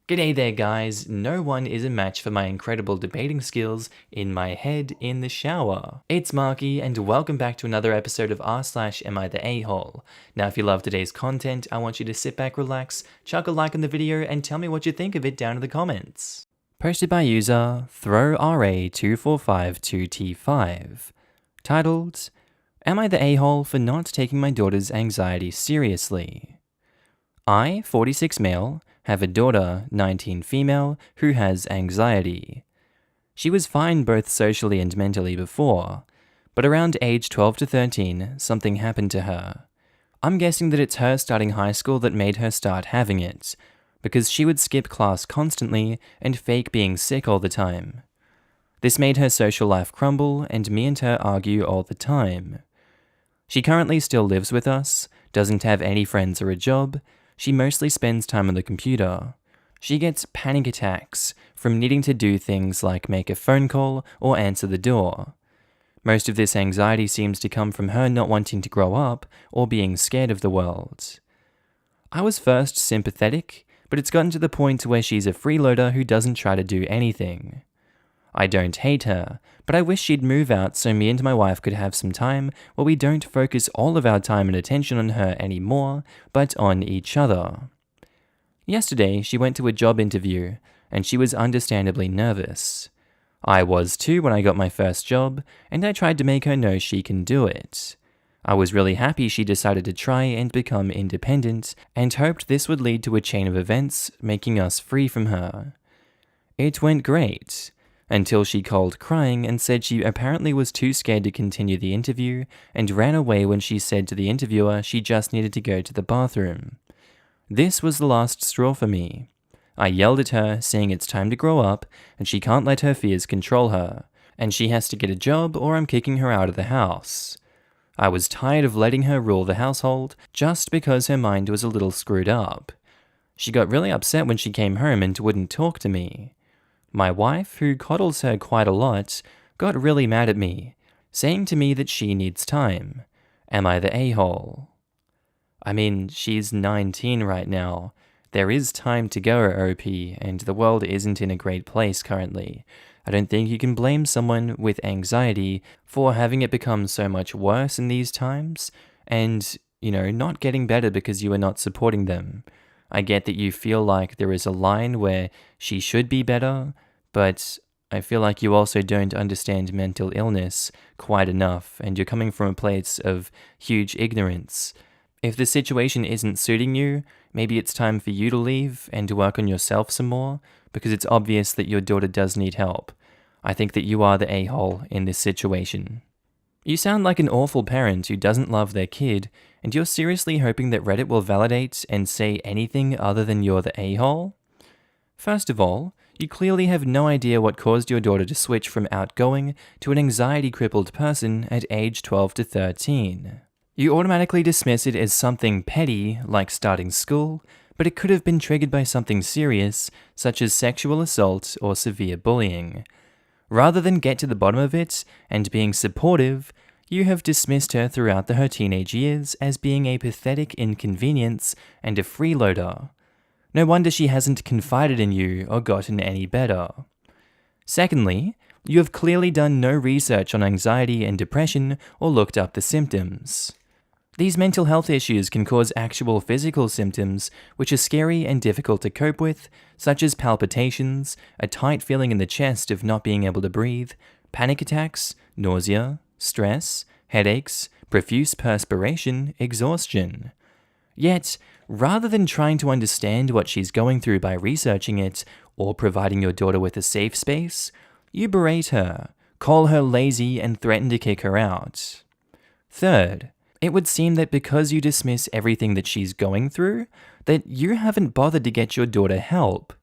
G'day there guys, no one is a match for my incredible debating skills in my head in the shower. It's Markee and welcome back to another episode of r/AmiTheA. Now if you love today's content, I want you to sit back, relax, chuck a like on the video and tell me what you think of it down in the comments. Posted by user ThrowRA2452T5. Titled, Am I the a-hole for not taking my daughter's anxiety seriously? I, 46 male, have a daughter, 19 female, who has anxiety. She was fine both socially and mentally before, but around age 12 to 13, something happened to her. I'm guessing that it's her starting high school that made her start having it, because she would skip class constantly and fake being sick all the time. This made her social life crumble and me and her argue all the time. She currently still lives with us, doesn't have any friends or a job. She mostly spends time on the computer. She gets panic attacks from needing to do things like make a phone call or answer the door. Most of this anxiety seems to come from her not wanting to grow up or being scared of the world. I was first sympathetic, but it's gotten to the point where she's a freeloader who doesn't try to do anything. I don't hate her, but I wish she'd move out so me and my wife could have some time where we don't focus all of our time and attention on her anymore, but on each other. Yesterday, she went to a job interview, and she was understandably nervous. I was too when I got my first job, and I tried to make her know she can do it. I was really happy she decided to try and become independent, and hoped this would lead to a chain of events making us free from her. It went great. Until she called crying and said she apparently was too scared to continue the interview and ran away when she said to the interviewer she just needed to go to the bathroom. This was the last straw for me. I yelled at her, saying it's time to grow up and she can't let her fears control her, and she has to get a job or I'm kicking her out of the house. I was tired of letting her rule the household just because her mind was a little screwed up. She got really upset when she came home and wouldn't talk to me. My wife, who coddles her quite a lot, got really mad at me, saying to me that she needs time. Am I the a-hole? I mean, she's 19 right now. There is time to go, OP, and the world isn't in a great place currently. I don't think you can blame someone with anxiety for having it become so much worse in these times, and, not getting better because you are not supporting them. I get that you feel like there is a line where she should be better, but I feel like you also don't understand mental illness quite enough, and you're coming from a place of huge ignorance. If the situation isn't suiting you, maybe it's time for you to leave and to work on yourself some more, because it's obvious that your daughter does need help. I think that you are the a-hole in this situation. You sound like an awful parent who doesn't love their kid, and you're seriously hoping that Reddit will validate and say anything other than you're the a-hole? First of all, you clearly have no idea what caused your daughter to switch from outgoing to an anxiety-crippled person at age 12 to 13. You automatically dismiss it as something petty, like starting school, but it could have been triggered by something serious, such as sexual assault or severe bullying. Rather than get to the bottom of it and being supportive, you have dismissed her throughout her teenage years as being a pathetic inconvenience and a freeloader. No wonder she hasn't confided in you or gotten any better. Secondly, you have clearly done no research on anxiety and depression or looked up the symptoms. These mental health issues can cause actual physical symptoms which are scary and difficult to cope with, such as palpitations, a tight feeling in the chest of not being able to breathe, panic attacks, nausea, stress, headaches, profuse perspiration, exhaustion. Yet, rather than trying to understand what she's going through by researching it or providing your daughter with a safe space, you berate her, call her lazy, and threaten to kick her out. Third, it would seem that because you dismiss everything that she's going through, that you haven't bothered to get your daughter help.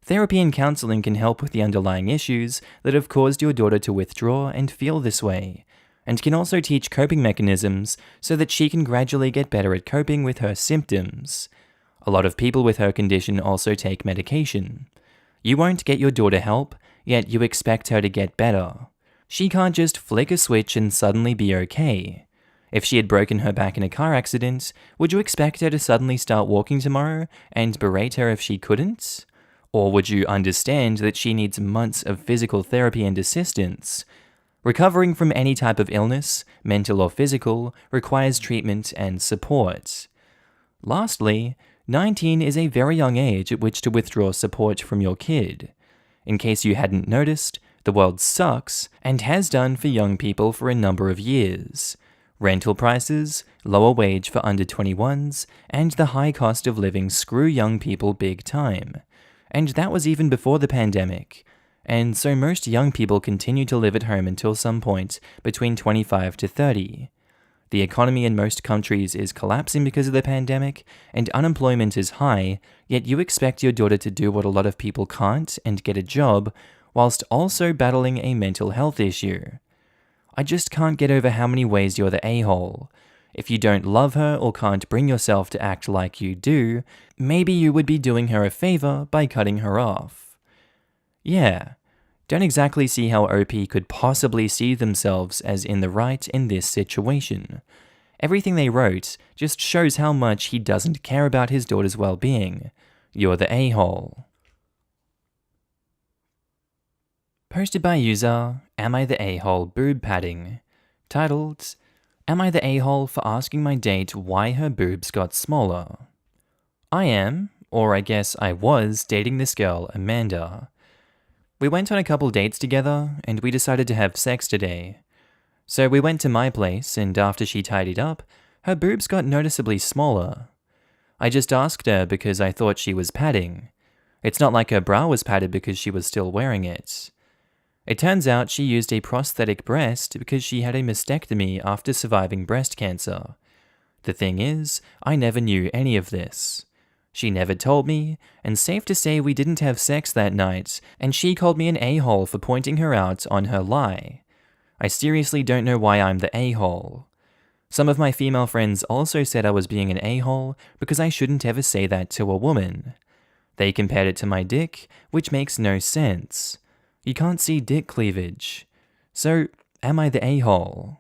Therapy and counseling can help with the underlying issues that have caused your daughter to withdraw and feel this way, and can also teach coping mechanisms so that she can gradually get better at coping with her symptoms. A lot of people with her condition also take medication. You won't get your daughter help, yet you expect her to get better. She can't just flick a switch and suddenly be okay. If she had broken her back in a car accident, would you expect her to suddenly start walking tomorrow and berate her if she couldn't? Or would you understand that she needs months of physical therapy and assistance? Recovering from any type of illness, mental or physical, requires treatment and support. Lastly, 19 is a very young age at which to withdraw support from your kid. In case you hadn't noticed, the world sucks and has done for young people for a number of years. Rental prices, lower wage for under 21s, and the high cost of living screw young people big time. And that was even before the pandemic. And so most young people continue to live at home until some point between 25 to 30. The economy in most countries is collapsing because of the pandemic, and unemployment is high, yet you expect your daughter to do what a lot of people can't and get a job, whilst also battling a mental health issue. I just can't get over how many ways you're the a-hole. If you don't love her or can't bring yourself to act like you do, maybe you would be doing her a favor by cutting her off. Yeah, don't exactly see how OP could possibly see themselves as in the right in this situation. Everything they wrote just shows how much he doesn't care about his daughter's well-being. You're the a-hole. Posted by user AmiTheA boob padding. Titled, Am I the a-hole for asking my date why her boobs got smaller? I am, or I guess I was, dating this girl, Amanda. We went on a couple dates together, and we decided to have sex today. So we went to my place, and after she tidied up, her boobs got noticeably smaller. I just asked her because I thought she was padding. It's not like her bra was padded because she was still wearing it. It turns out she used a prosthetic breast because she had a mastectomy after surviving breast cancer. The thing is, I never knew any of this. She never told me, and safe to say we didn't have sex that night, and she called me an a-hole for pointing her out on her lie. I seriously don't know why I'm the a-hole. Some of my female friends also said I was being an a-hole because I shouldn't ever say that to a woman. They compared it to my dick, which makes no sense. You can't see dick cleavage. So, am I the a-hole?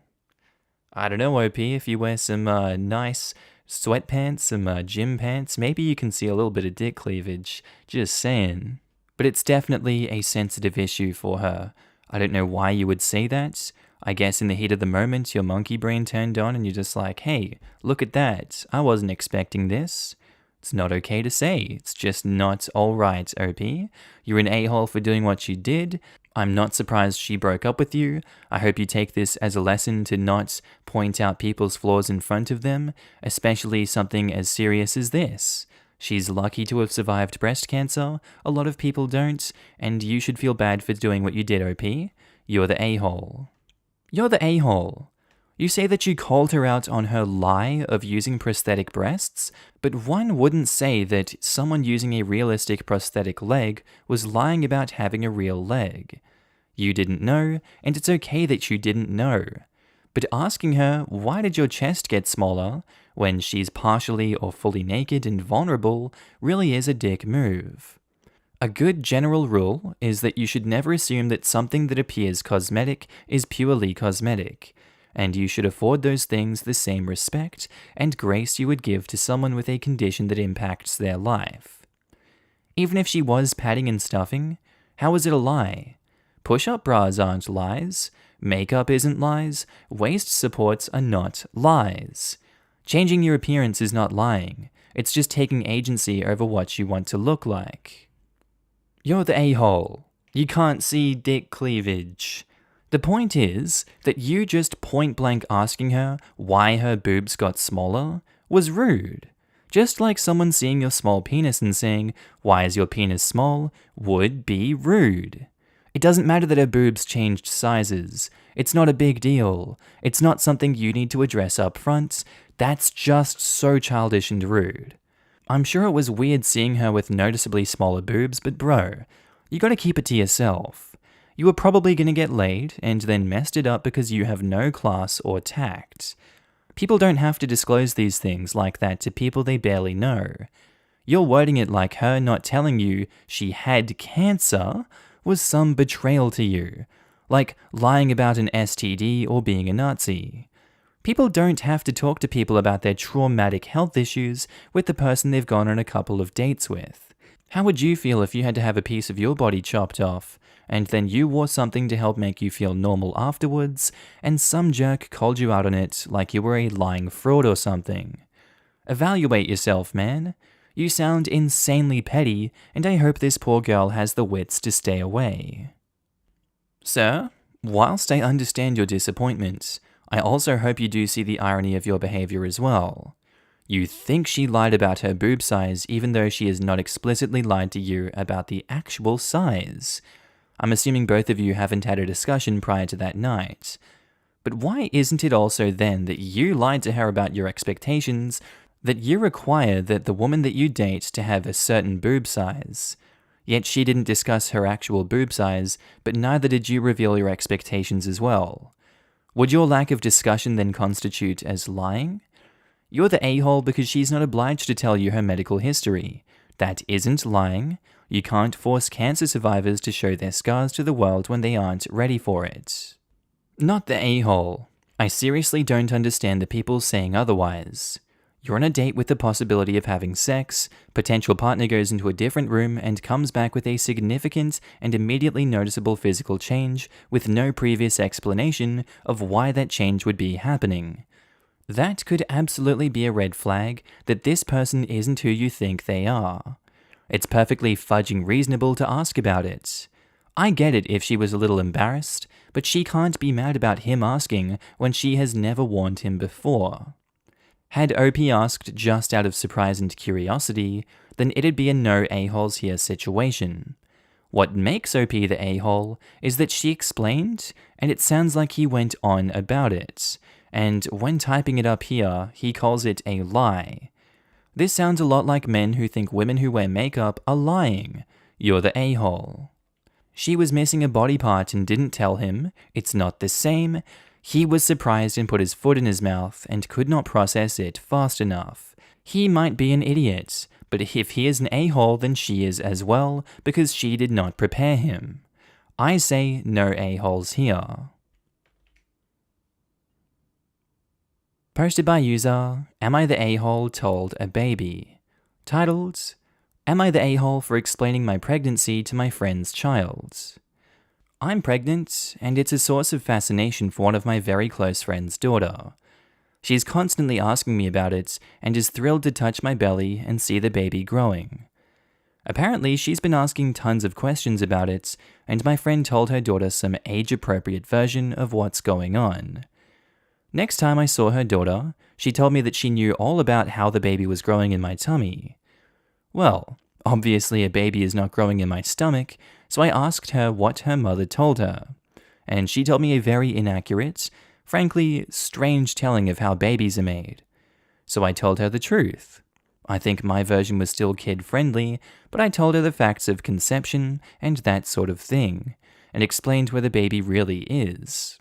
I don't know, OP, if you wear some nice sweatpants, some gym pants, maybe you can see a little bit of dick cleavage. Just saying. But it's definitely a sensitive issue for her. I don't know why you would say that. I guess in the heat of the moment, your monkey brain turned on and you're just like, hey, look at that. I wasn't expecting this. It's not okay to say. It's just not alright, OP. You're an a-hole for doing what you did. I'm not surprised she broke up with you. I hope you take this as a lesson to not point out people's flaws in front of them, especially something as serious as this. She's lucky to have survived breast cancer. A lot of people don't, and you should feel bad for doing what you did, OP. You're the a-hole. You're the a-hole. You say that you called her out on her lie of using prosthetic breasts, but one wouldn't say that someone using a realistic prosthetic leg was lying about having a real leg. You didn't know, and it's okay that you didn't know. But asking her, why did your chest get smaller, when she's partially or fully naked and vulnerable, really is a dick move. A good general rule is that you should never assume that something that appears cosmetic is purely cosmetic, and you should afford those things the same respect and grace you would give to someone with a condition that impacts their life. Even if she was padding and stuffing, how is it a lie? Push-up bras aren't lies, makeup isn't lies, waist supports are not lies. Changing your appearance is not lying, it's just taking agency over what you want to look like. You're the a-hole. You can't see dick cleavage. The point is that you just point-blank asking her why her boobs got smaller was rude. Just like someone seeing your small penis and saying, why is your penis small, would be rude. It doesn't matter that her boobs changed sizes. It's not a big deal. It's not something you need to address up front. That's just so childish and rude. I'm sure it was weird seeing her with noticeably smaller boobs, but bro, you gotta keep it to yourself. You were probably gonna get laid and then messed it up because you have no class or tact. People don't have to disclose these things like that to people they barely know. You're wording it like her not telling you she had cancer was some betrayal to you, like lying about an STD or being a Nazi. People don't have to talk to people about their traumatic health issues with the person they've gone on a couple of dates with. How would you feel if you had to have a piece of your body chopped off, and then you wore something to help make you feel normal afterwards, and some jerk called you out on it like you were a lying fraud or something? Evaluate yourself, man. You sound insanely petty, and I hope this poor girl has the wits to stay away. Sir, whilst I understand your disappointment, I also hope you do see the irony of your behavior as well. You think she lied about her boob size even though she has not explicitly lied to you about the actual size. I'm assuming both of you haven't had a discussion prior to that night. But why isn't it also then that you lied to her about your expectations, that you require that the woman that you date to have a certain boob size? Yet she didn't discuss her actual boob size, but neither did you reveal your expectations as well. Would your lack of discussion then constitute as lying? You're the a-hole because she's not obliged to tell you her medical history. That isn't lying. You can't force cancer survivors to show their scars to the world when they aren't ready for it. Not the a-hole. I seriously don't understand the people saying otherwise. You're on a date with the possibility of having sex, potential partner goes into a different room and comes back with a significant and immediately noticeable physical change with no previous explanation of why that change would be happening. That could absolutely be a red flag that this person isn't who you think they are. It's perfectly fudging reasonable to ask about it. I get it if she was a little embarrassed, but she can't be mad about him asking when she has never warned him before. Had OP asked just out of surprise and curiosity, then it'd be a no a-holes here situation. What makes OP the a-hole is that she explained, and it sounds like he went on about it. And when typing it up here, he calls it a lie. This sounds a lot like men who think women who wear makeup are lying. You're the a-hole. She was missing a body part and didn't tell him. It's not the same. He was surprised and put his foot in his mouth and could not process it fast enough. He might be an idiot, but if he is an a-hole, then she is as well, because she did not prepare him. I say no a-holes here. Posted by user, Am I the a-hole told a baby? Titled, Am I the a-hole for explaining my pregnancy to my friend's child? I'm pregnant, and it's a source of fascination for one of my very close friend's daughter. She's constantly asking me about it, and is thrilled to touch my belly and see the baby growing. Apparently, she's been asking tons of questions about it, and my friend told her daughter some age-appropriate version of what's going on. Next time I saw her daughter, she told me that she knew all about how the baby was growing in my tummy. Well, obviously a baby is not growing in my stomach, so I asked her what her mother told her. And she told me a very inaccurate, frankly, strange telling of how babies are made. So I told her the truth. I think my version was still kid-friendly, but I told her the facts of conception and that sort of thing, and explained where the baby really is.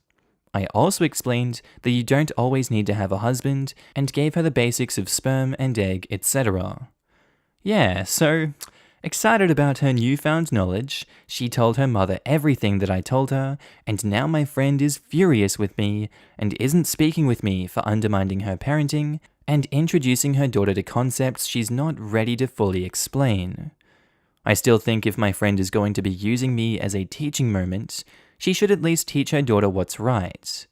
I also explained that you don't always need to have a husband, and gave her the basics of sperm and egg, etc. Yeah, so, excited about her newfound knowledge, she told her mother everything that I told her, and now my friend is furious with me, and isn't speaking with me for undermining her parenting, and introducing her daughter to concepts she's not ready to fully explain. I still think if my friend is going to be using me as a teaching moment, she should at least teach her daughter what's right.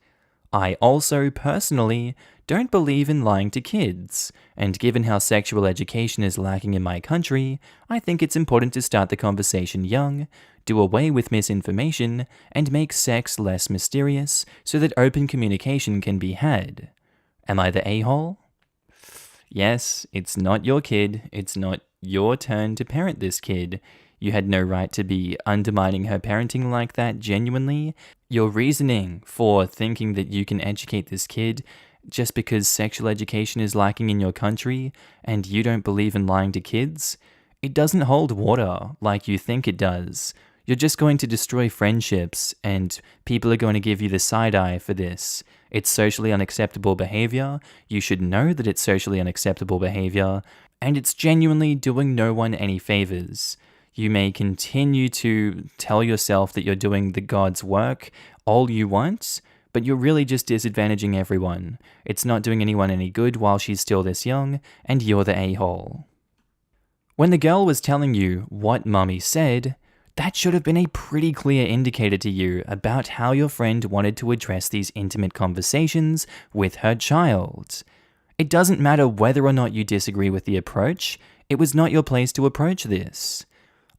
I also, personally, don't believe in lying to kids, and given how sexual education is lacking in my country, I think it's important to start the conversation young, do away with misinformation, and make sex less mysterious so that open communication can be had. Am I the a-hole? Yes, it's not your kid, it's not your turn to parent this kid. You had no right to be undermining her parenting like that genuinely. Your reasoning for thinking that you can educate this kid just because sexual education is lacking in your country and you don't believe in lying to kids, it doesn't hold water like you think it does. You're just going to destroy friendships and people are going to give you the side eye for this. It's socially unacceptable behavior. You should know that it's socially unacceptable behavior, and it's genuinely doing no one any favors. You may continue to tell yourself that you're doing the God's work all you want, but you're really just disadvantaging everyone. It's not doing anyone any good while she's still this young, and you're the a-hole. When the girl was telling you what Mummy said, that should have been a pretty clear indicator to you about how your friend wanted to address these intimate conversations with her child. It doesn't matter whether or not you disagree with the approach, it was not your place to approach this.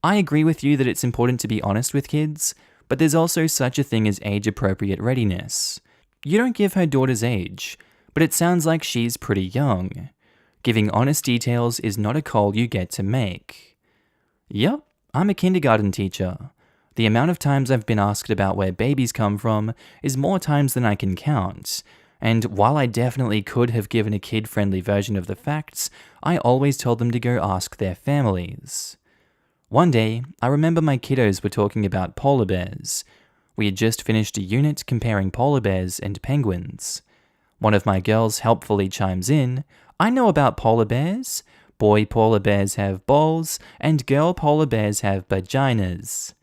I agree with you that it's important to be honest with kids, but there's also such a thing as age-appropriate readiness. You don't give her daughter's age, but it sounds like she's pretty young. Giving honest details is not a call you get to make. Yep, I'm a kindergarten teacher. The amount of times I've been asked about where babies come from is more times than I can count, and while I definitely could have given a kid-friendly version of the facts, I always told them to go ask their families. One day, I remember my kiddos were talking about polar bears. We had just finished a unit comparing polar bears and penguins. One of my girls helpfully chimes in, "I know about polar bears. Boy polar bears have balls, and girl polar bears have vaginas."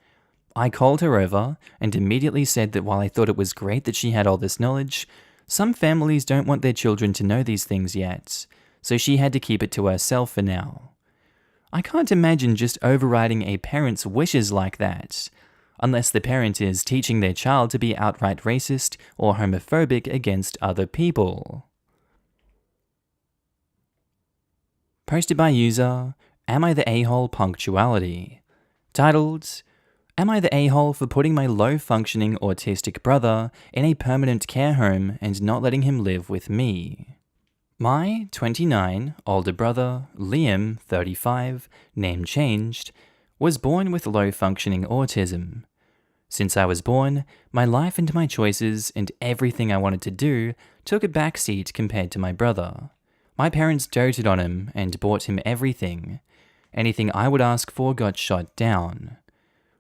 I called her over and immediately said that while I thought it was great that she had all this knowledge, some families don't want their children to know these things yet, so she had to keep it to herself for now. I can't imagine just overriding a parent's wishes like that, unless the parent is teaching their child to be outright racist or homophobic against other people. Posted by user Am I the A-hole Punctuality? Titled, Am I the a-hole for putting my low-functioning autistic brother in a permanent care home and not letting him live with me? My 29 older brother, Liam, 35, name changed, was born with low-functioning autism. Since I was born, my life and my choices and everything I wanted to do took a backseat compared to my brother. My parents doted on him and bought him everything. Anything I would ask for got shot down.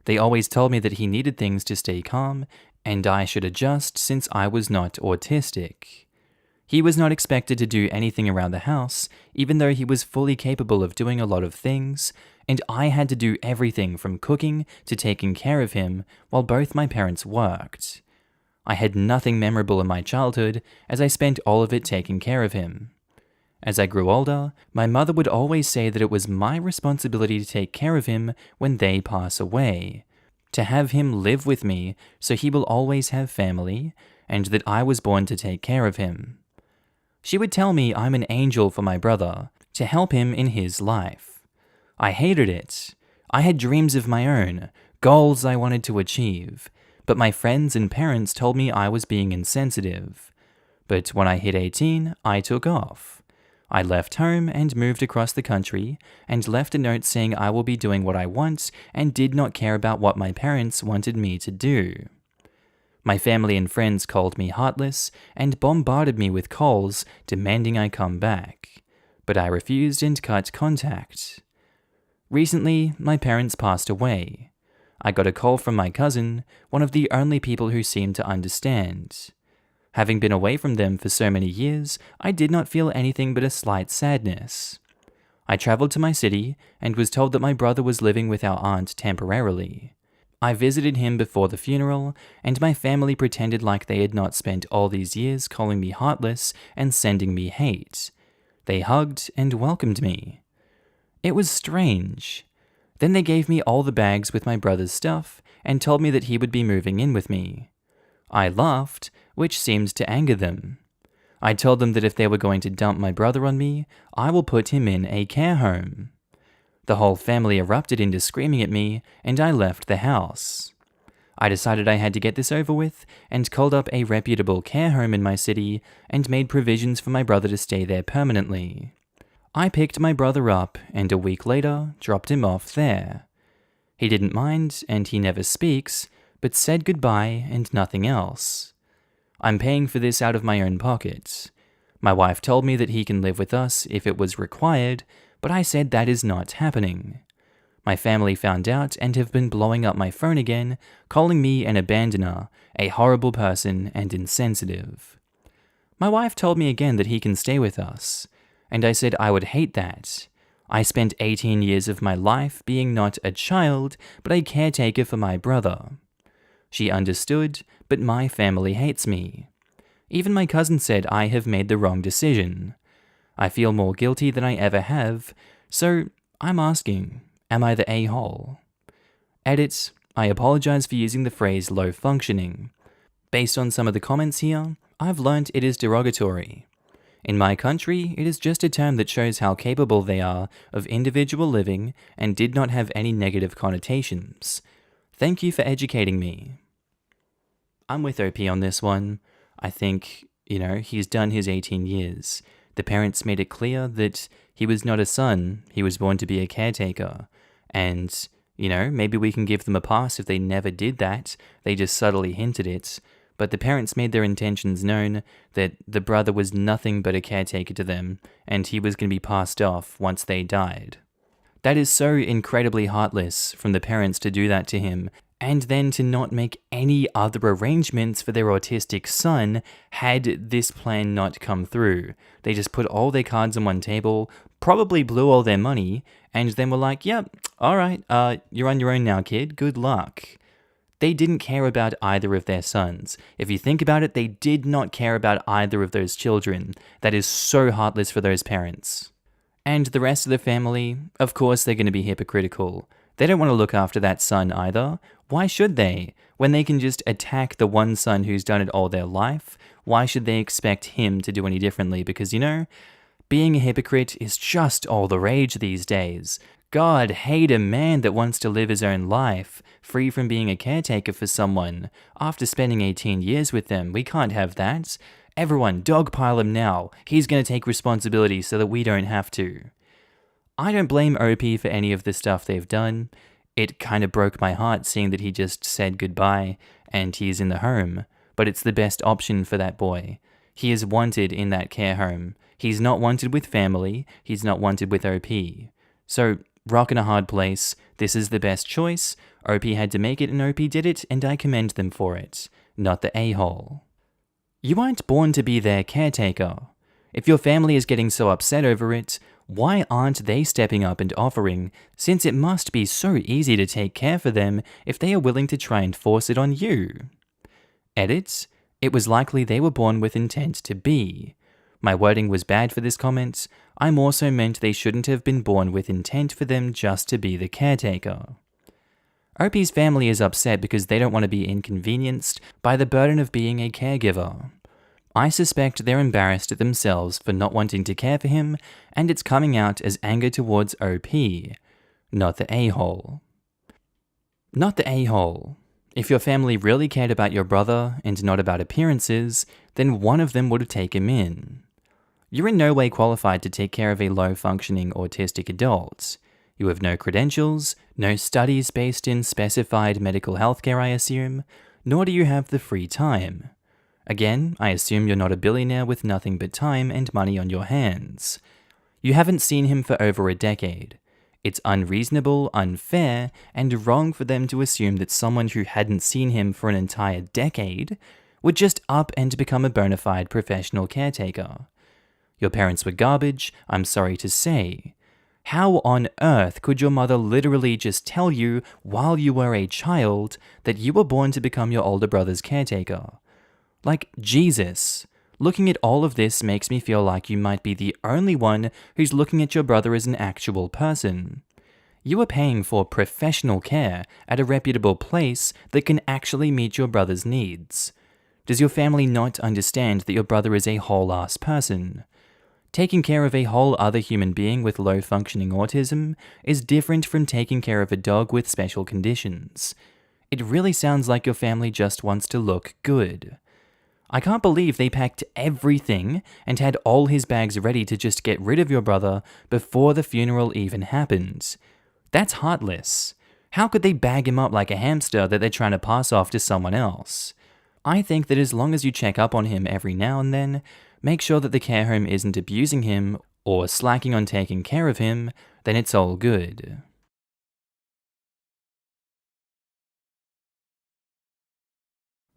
They always told me that he needed things to stay calm, and I should adjust since I was not autistic. He was not expected to do anything around the house, even though he was fully capable of doing a lot of things, and I had to do everything from cooking to taking care of him while both my parents worked. I had nothing memorable in my childhood, as I spent all of it taking care of him. As I grew older, my mother would always say that it was my responsibility to take care of him when they pass away, to have him live with me so he will always have family, and that I was born to take care of him. She would tell me I'm an angel for my brother, to help him in his life. I hated it. I had dreams of my own, goals I wanted to achieve, but my friends and parents told me I was being insensitive. But when I hit 18, I took off. I left home and moved across the country and left a note saying I will be doing what I want and did not care about what my parents wanted me to do. My family and friends called me heartless and bombarded me with calls demanding I come back, but I refused and cut contact. Recently, my parents passed away. I got a call from my cousin, one of the only people who seemed to understand. Having been away from them for so many years, I did not feel anything but a slight sadness. I traveled to my city and was told that my brother was living with our aunt temporarily. I visited him before the funeral, and my family pretended like they had not spent all these years calling me heartless and sending me hate. They hugged and welcomed me. It was strange. Then they gave me all the bags with my brother's stuff and told me that he would be moving in with me. I laughed, which seemed to anger them. I told them that if they were going to dump my brother on me, I will put him in a care home. The whole family erupted into screaming at me, and I left the house. I decided I had to get this over with, and called up a reputable care home in my city, and made provisions for my brother to stay there permanently. I picked my brother up, and a week later, dropped him off there. He didn't mind, and he never speaks, but said goodbye and nothing else. I'm paying for this out of my own pocket. My wife told me that he can live with us if it was required, but I said that is not happening. My family found out and have been blowing up my phone again, calling me an abandoner, a horrible person, and insensitive. My wife told me again that he can stay with us, and I said I would hate that. I spent 18 years of my life being not a child, but a caretaker for my brother. She understood, but my family hates me. Even my cousin said I have made the wrong decision. I feel more guilty than I ever have, so I'm asking, am I the a-hole? Edit, I apologize for using the phrase low functioning. Based on some of the comments here, I've learnt it is derogatory. In my country, it is just a term that shows how capable they are of individual living and did not have any negative connotations. Thank you for educating me. I'm with OP on this one. I think, he's done his 18 years. The parents made it clear that he was not a son, he was born to be a caretaker. And, maybe we can give them a pass if they never did that, they just subtly hinted it. But the parents made their intentions known that the brother was nothing but a caretaker to them, and he was going to be passed off once they died. That is so incredibly heartless from the parents to do that to him, and then to not make any other arrangements for their autistic son had this plan not come through. They just put all their cards on one table, probably blew all their money, and then were like, yep, alright, you're on your own now, kid, good luck. They didn't care about either of their sons. If you think about it, they did not care about either of those children. That is so heartless for those parents. And the rest of the family, of course they're going to be hypocritical. They don't want to look after that son either. Why should they? When they can just attack the one son who's done it all their life, why should they expect him to do any differently? Because, being a hypocrite is just all the rage these days. God hate a man that wants to live his own life, free from being a caretaker for someone. After spending 18 years with them, we can't have that. Everyone, dogpile him now. He's going to take responsibility so that we don't have to. I don't blame OP for any of the stuff they've done. It kind of broke my heart seeing that he just said goodbye and he's in the home, but it's the best option for that boy. He is wanted in that care home. He's not wanted with family, he's not wanted with OP. So, rock in a hard place, this is the best choice. OP had to make it and OP did it, and I commend them for it. Not the a-hole. You aren't born to be their caretaker. If your family is getting so upset over it, why aren't they stepping up and offering, since it must be so easy to take care for them if they are willing to try and force it on you? Edit, it was likely they were born with intent to be. My wording was bad for this comment. I'm also meant they shouldn't have been born with intent for them just to be the caretaker. OP's family is upset because they don't want to be inconvenienced by the burden of being a caregiver. I suspect they're embarrassed at themselves for not wanting to care for him, and it's coming out as anger towards OP, not the a-hole. Not the a-hole. If your family really cared about your brother and not about appearances, then one of them would have taken him in. You're in no way qualified to take care of a low-functioning autistic adult. You have no credentials, no studies based in specified medical healthcare, I assume, nor do you have the free time. Again, I assume you're not a billionaire with nothing but time and money on your hands. You haven't seen him for over a decade. It's unreasonable, unfair, and wrong for them to assume that someone who hadn't seen him for an entire decade would just up and become a bona fide professional caretaker. Your parents were garbage, I'm sorry to say. How on earth could your mother literally just tell you while you were a child that you were born to become your older brother's caretaker? Like, Jesus. Looking at all of this makes me feel like you might be the only one who's looking at your brother as an actual person. You are paying for professional care at a reputable place that can actually meet your brother's needs. Does your family not understand that your brother is a whole-ass person? Taking care of a whole other human being with low-functioning autism is different from taking care of a dog with special conditions. It really sounds like your family just wants to look good. I can't believe they packed everything and had all his bags ready to just get rid of your brother before the funeral even happened. That's heartless. How could they bag him up like a hamster that they're trying to pass off to someone else? I think that as long as you check up on him every now and then, make sure that the care home isn't abusing him or slacking on taking care of him, then it's all good.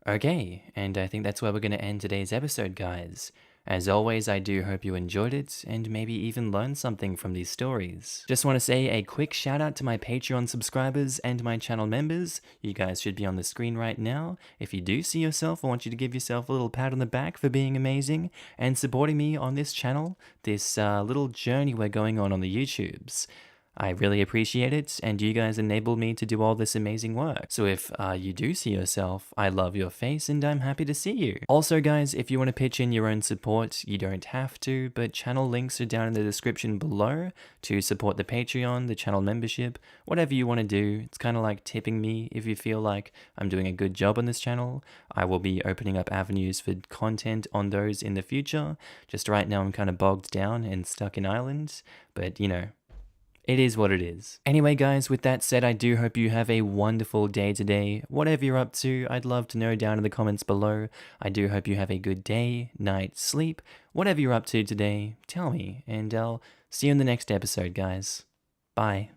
Okay, and I think that's where we're going to end today's episode, guys. As always, I do hope you enjoyed it, and maybe even learned something from these stories. Just want to say a quick shout out to my Patreon subscribers and my channel members. You guys should be on the screen right now. If you do see yourself, I want you to give yourself a little pat on the back for being amazing and supporting me on this channel, this little journey we're going on the YouTubes. I really appreciate it, and you guys enabled me to do all this amazing work. So if you do see yourself, I love your face and I'm happy to see you. Also guys, if you want to pitch in your own support, you don't have to, but channel links are down in the description below to support the Patreon, the channel membership, whatever you want to do. It's kind of like tipping me if you feel like I'm doing a good job on this channel. I will be opening up avenues for content on those in the future. Just right now I'm kind of bogged down and stuck in Ireland, but you know, it is what it is. Anyway guys, with that said, I do hope you have a wonderful day today. Whatever you're up to, I'd love to know down in the comments below. I do hope you have a good day, night, sleep. Whatever you're up to today, tell me, and I'll see you in the next episode, guys. Bye.